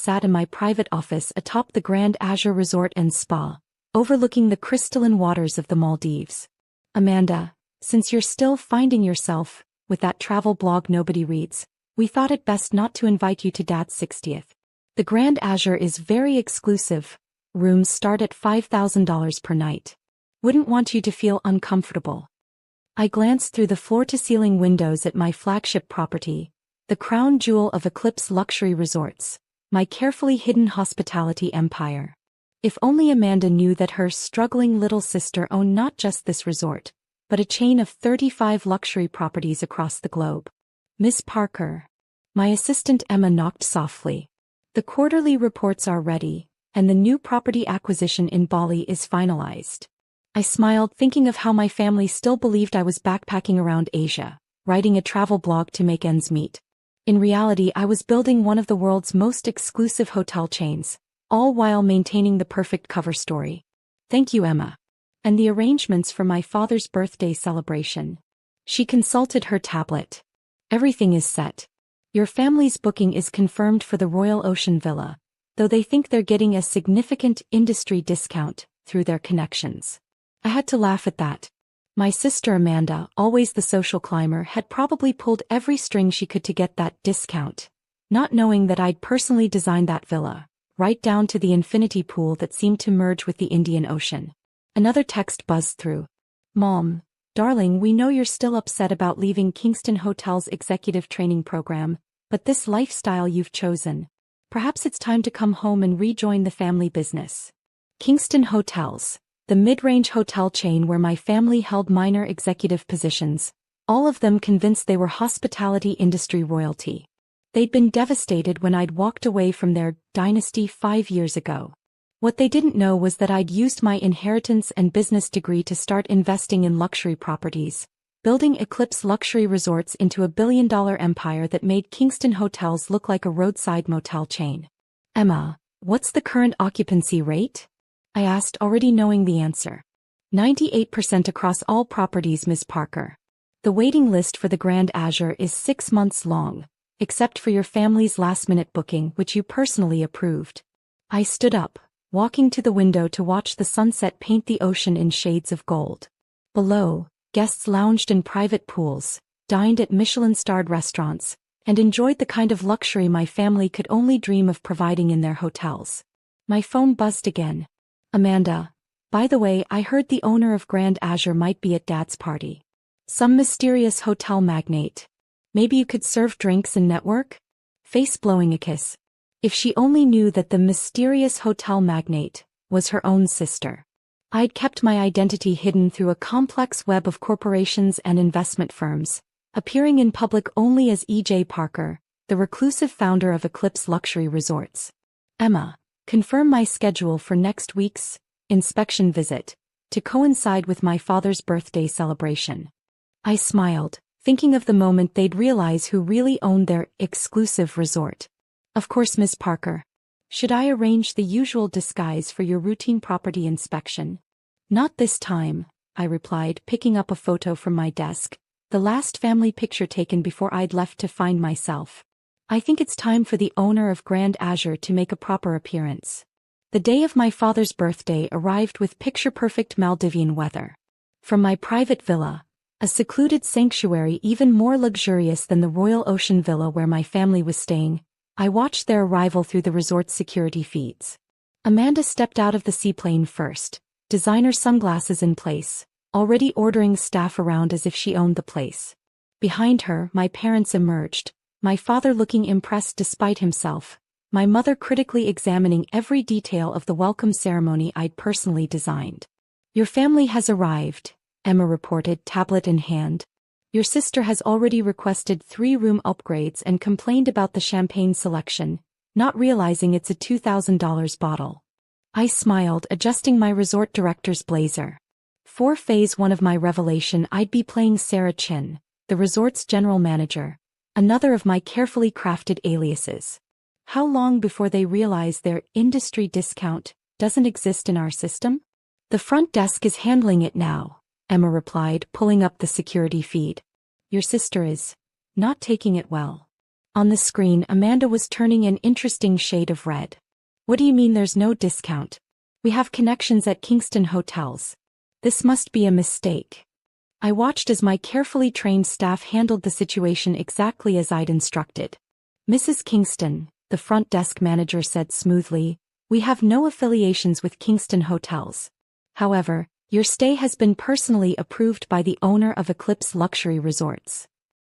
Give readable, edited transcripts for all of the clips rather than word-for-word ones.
sat in my private office atop the Grand Azure Resort and Spa, overlooking the crystalline waters of the Maldives. Amanda, since you're still finding yourself with that travel blog nobody reads, we thought it best not to invite you to Dad's 60th. The Grand Azure is very exclusive. Rooms start at $5,000 per night. Wouldn't want you to feel uncomfortable. I glanced through the floor-to-ceiling windows at my flagship property, the crown jewel of Eclipse Luxury Resorts, my carefully hidden hospitality empire. If only Amanda knew that her struggling little sister owned not just this resort, but a chain of 35 luxury properties across the globe. Miss Parker. My assistant Emma knocked softly. The quarterly reports are ready, and the new property acquisition in Bali is finalized. I smiled, thinking of how my family still believed I was backpacking around Asia, writing a travel blog to make ends meet. In reality, I was building one of the world's most exclusive hotel chains, all while maintaining the perfect cover story. Thank you, Emma. And the arrangements for my father's birthday celebration. She consulted her tablet. Everything is set. Your family's booking is confirmed for the Royal Ocean Villa, though they think they're getting a significant industry discount through their connections. I had to laugh at that. My sister Amanda, always the social climber, had probably pulled every string she could to get that discount, not knowing that I'd personally designed that villa, right down to the infinity pool that seemed to merge with the Indian Ocean. Another text buzzed through. Mom, darling, we know you're still upset about leaving Kingston Hotel's executive training program, but this lifestyle you've chosen. Perhaps it's time to come home and rejoin the family business. Kingston Hotels, the mid-range hotel chain where my family held minor executive positions, all of them convinced they were hospitality industry royalty. They'd been devastated when I'd walked away from their dynasty 5 years ago. What they didn't know was that I'd used my inheritance and business degree to start investing in luxury properties, building Eclipse Luxury Resorts into a billion-dollar empire that made Kingston Hotels look like a roadside motel chain. Emma, what's the current occupancy rate? I asked, already knowing the answer. 98% across all properties, Ms. Parker. The waiting list for the Grand Azure is 6 months long, except for your family's last-minute booking, which you personally approved. I stood up, walking to the window to watch the sunset paint the ocean in shades of gold. Below, guests lounged in private pools, dined at Michelin-starred restaurants, and enjoyed the kind of luxury my family could only dream of providing in their hotels. My phone buzzed again. Amanda, by the way, I heard the owner of Grand Azure might be at Dad's party. Some mysterious hotel magnate. Maybe you could serve drinks and network? Face blowing a kiss. If she only knew that the mysterious hotel magnate was her own sister. I'd kept my identity hidden through a complex web of corporations and investment firms, appearing in public only as E.J. Parker, the reclusive founder of Eclipse Luxury Resorts. Emma, confirm my schedule for next week's inspection visit, to coincide with my father's birthday celebration. I smiled, thinking of the moment they'd realize who really owned their exclusive resort. Of course, Miss Parker. Should I arrange the usual disguise for your routine property inspection? Not this time, I replied, picking up a photo from my desk, the last family picture taken before I'd left to find myself. I think it's time for the owner of Grand Azure to make a proper appearance. The day of my father's birthday arrived with picture-perfect Maldivian weather. From my private villa, a secluded sanctuary even more luxurious than the Royal Ocean Villa where my family was staying, I watched their arrival through the resort's security feeds. Amanda stepped out of the seaplane first, designer sunglasses in place, already ordering staff around as if she owned the place. Behind her, my parents emerged, my father looking impressed despite himself, my mother critically examining every detail of the welcome ceremony I'd personally designed. Your family has arrived, Emma reported, tablet in hand. Your sister has already requested 3-room upgrades and complained about the champagne selection, not realizing it's a $2,000 bottle. I smiled, adjusting my resort director's blazer. For phase 1 of my revelation, I'd be playing Sarah Chin, the resort's general manager, another of my carefully crafted aliases. How long before they realize their industry discount doesn't exist in our system? The front desk is handling it now, Emma replied, pulling up the security feed. Your sister is not taking it well. On the screen, Amanda was turning an interesting shade of red. What do you mean there's no discount? We have connections at Kingston Hotels. This must be a mistake. I watched as my carefully trained staff handled the situation exactly as I'd instructed. Mrs. Kingston, the front desk manager said smoothly, we have no affiliations with Kingston Hotels. However, your stay has been personally approved by the owner of Eclipse Luxury Resorts.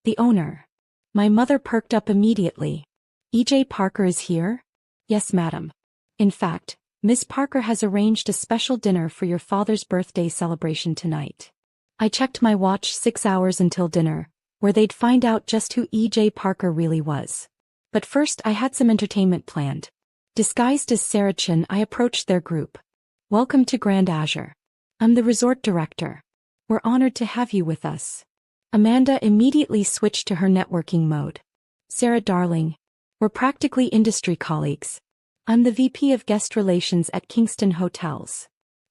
The owner? My mother perked up immediately. E.J. Parker is here? Yes, madam. In fact, Miss Parker has arranged a special dinner for your father's birthday celebration tonight. I checked my watch 6 hours until dinner, where they'd find out just who E.J. Parker really was. But first I had some entertainment planned. Disguised as Sarah Chin, I approached their group. Welcome to Grand Azure. I'm the resort director. We're honored to have you with us. Amanda immediately switched to her networking mode. Sarah darling, we're practically industry colleagues. I'm the VP of Guest Relations at Kingston Hotels.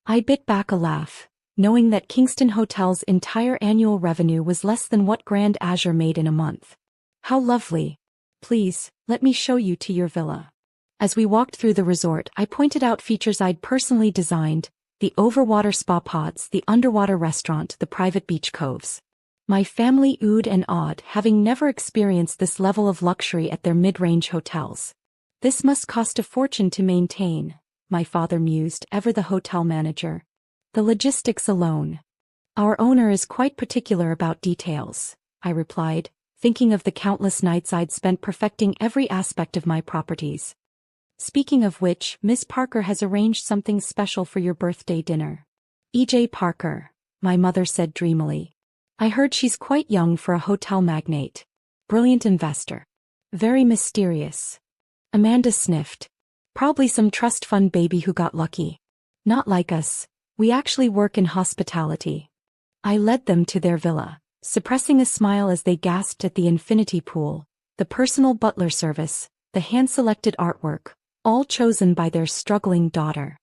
I bit back a laugh, knowing that Kingston Hotels' entire annual revenue was less than what Grand Azure made in a month. How lovely. Please, let me show you to your villa. As we walked through the resort, I pointed out features I'd personally designed, the overwater spa pods, the underwater restaurant, the private beach coves. My family oohed and awed, having never experienced this level of luxury at their mid-range hotels. This must cost a fortune to maintain, my father mused, ever the hotel manager. The logistics alone. Our owner is quite particular about details, I replied, thinking of the countless nights I'd spent perfecting every aspect of my properties. Speaking of which, Miss Parker has arranged something special for your birthday dinner. E.J. Parker, my mother said dreamily. I heard she's quite young for a hotel magnate. Brilliant investor. Very mysterious. Amanda sniffed. Probably some trust fund baby who got lucky. Not like us. We actually work in hospitality. I led them to their villa, suppressing a smile as they gasped at the infinity pool, the personal butler service, the hand-selected artwork, all chosen by their struggling daughter.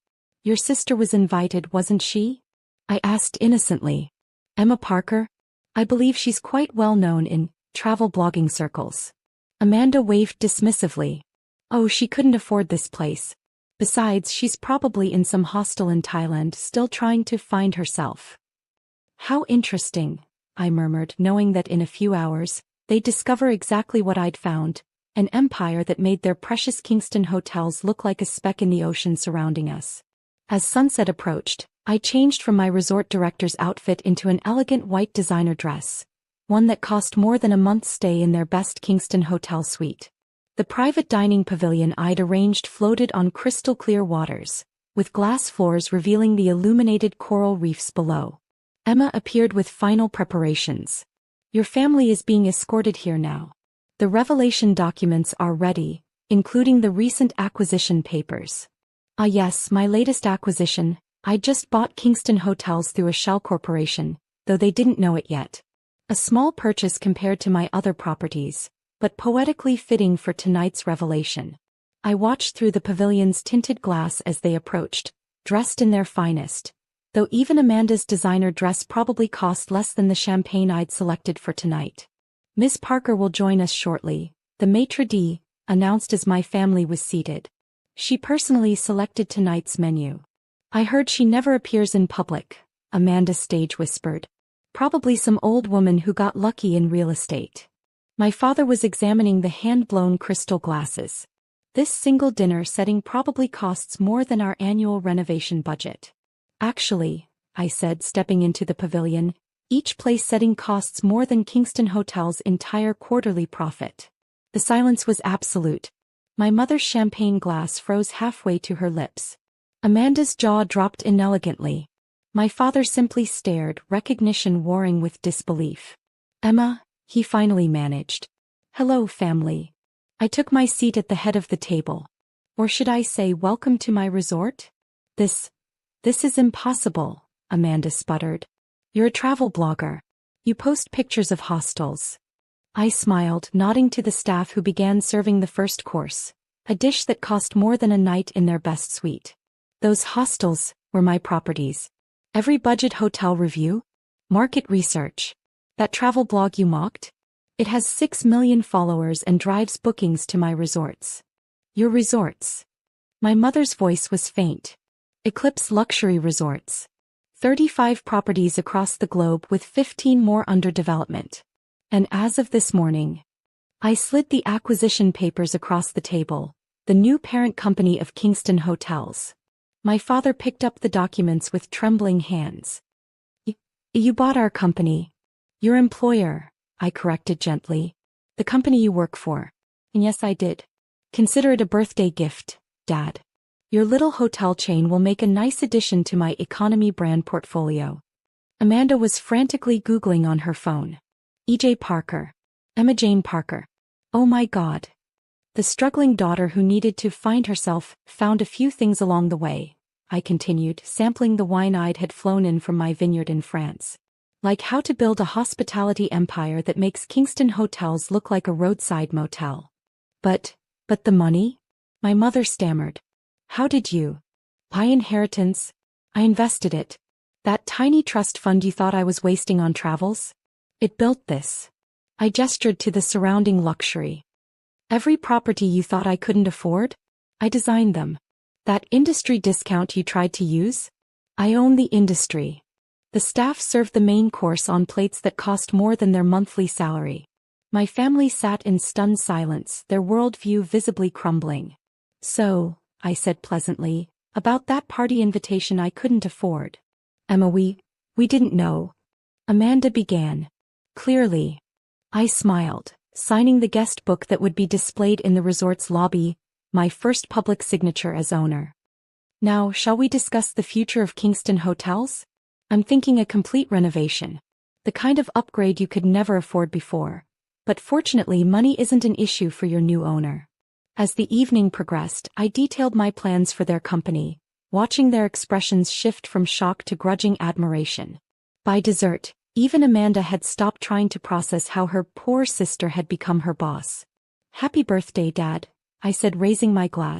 Your sister was invited, wasn't she? I asked innocently. Emma Parker? I believe she's quite well known in travel blogging circles. Amanda waved dismissively. Oh, she couldn't afford this place. Besides, she's probably in some hostel in Thailand still trying to find herself. How interesting, I murmured, knowing that in a few hours, they'd discover exactly what I'd found, an empire that made their precious Kingston hotels look like a speck in the ocean surrounding us. As sunset approached, I changed from my resort director's outfit into an elegant white designer dress, one that cost more than a month's stay in their best Kingston hotel suite. The private dining pavilion I'd arranged floated on crystal-clear waters, with glass floors revealing the illuminated coral reefs below. Emma appeared with final preparations. Your family is being escorted here now. The revelation documents are ready, including the recent acquisition papers. Ah yes, my latest acquisition. I just bought Kingston Hotels through a shell corporation, though they didn't know it yet. A small purchase compared to my other properties, but poetically fitting for tonight's revelation. I watched through the pavilion's tinted glass as they approached, dressed in their finest, though even Amanda's designer dress probably cost less than the champagne I'd selected for tonight. Miss Parker will join us shortly, the maitre d' announced as my family was seated. She personally selected tonight's menu. I heard she never appears in public, Amanda stage whispered. Probably some old woman who got lucky in real estate. My father was examining the hand-blown crystal glasses. This single dinner setting probably costs more than our annual renovation budget. Actually, I said, stepping into the pavilion, each place setting costs more than Kingston Hotel's entire quarterly profit. The silence was absolute. My mother's champagne glass froze halfway to her lips. Amanda's jaw dropped inelegantly. My father simply stared, recognition warring with disbelief. Emma, he finally managed. Hello, family. I took my seat at the head of the table. Or should I say, welcome to my resort? This is impossible, Amanda sputtered. You're a travel blogger. You post pictures of hostels. I smiled, nodding to the staff who began serving the first course, a dish that cost more than a night in their best suite. Those hostels were my properties. Every budget hotel review, market research, that travel blog you mocked. It has 6 million followers and drives bookings to my resorts. Your resorts? My mother's voice was faint. Eclipse Luxury Resorts. 35 properties across the globe with 15 more under development. And as of this morning, I slid the acquisition papers across the table, the new parent company of Kingston Hotels. My father picked up the documents with trembling hands. You bought our company. Your employer, I corrected gently. The company you work for. And yes, I did. Consider it a birthday gift, Dad. Your little hotel chain will make a nice addition to my economy brand portfolio. Amanda was frantically Googling on her phone. E.J. Parker. Emma Jane Parker. Oh my God. The struggling daughter who needed to find herself found a few things along the way, I continued, sampling the wine I had flown in from my vineyard in France. Like how to build a hospitality empire that makes Kingston Hotels look like a roadside motel. But the money? My mother stammered. How did you? By inheritance. I invested it. That tiny trust fund you thought I was wasting on travels? It built this. I gestured to the surrounding luxury. Every property you thought I couldn't afford? I designed them. That industry discount you tried to use? I own the industry. The staff served the main course on plates that cost more than their monthly salary. My family sat in stunned silence, their worldview visibly crumbling. So, I said pleasantly, about that party invitation I couldn't afford. Emma, we didn't know. Amanda began. Clearly. I smiled, signing the guest book that would be displayed in the resort's lobby, my first public signature as owner. Now, shall we discuss the future of Kingston Hotels? I'm thinking a complete renovation. The kind of upgrade you could never afford before. But fortunately, money isn't an issue for your new owner. As the evening progressed, I detailed my plans for their company, watching their expressions shift from shock to grudging admiration. By dessert, even Amanda had stopped trying to process how her poor sister had become her boss. Happy birthday, Dad, I said, raising my glass.